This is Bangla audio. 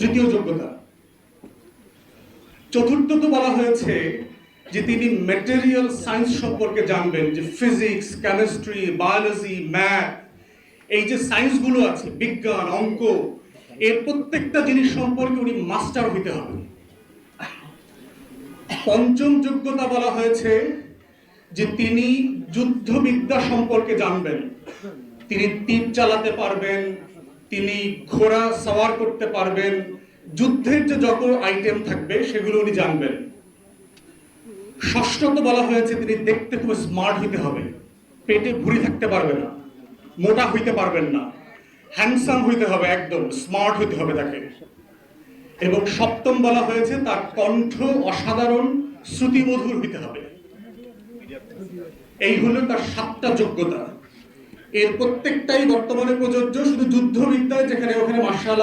তৃতীয় যোগ্যতা। চতুর্থত বলা হয়েছে যে তিনি ম্যাটেরিয়াল সায়েন্স সম্পর্কে জানবেন, যে ফিজিক্স, কেমিস্ট্রি, বায়োলজি, ম্যাথ, এই যে সায়েন্সগুলো আছে, বিজ্ঞান, অঙ্ক, এর প্রত্যেকটা জিনিস সম্পর্কে উনি মাস্টার হইতে হবে। পঞ্চম যোগ্যতা বলা হয়েছে যে তিনি যুদ্ধবিদ্যা সম্পর্কে জানবেন, তিনি তীর চালাতে পারবেন, তিনি ঘোড়া সওয়ার করতে পারবেন, যুদ্ধের যে যত আইটেম থাকবে সেগুলো উনি জানবেন। ষষ্ঠত বলা হয়েছে তিনি দেখতে খুব স্মার্ট হইতে হবে, পেটে ভুঁড়ি থাকতে পারবে না, মোটা হইতে পারবেন না, হ্যান্ডসাম হইতে হবে, একদম স্মার্ট হইতে হবে তাকে। এবং সপ্তম বলা হয়েছে তার কণ্ঠ অসাধারণ শ্রুতিমধুর হইতে হবে। এই হলো তার 7টা যোগ্যতা। এর প্রত্যেকটাই বর্তমানে প্রযোজ্য, শুধু যুদ্ধবিদ্যায় যেখানে ওখানে মার্শাল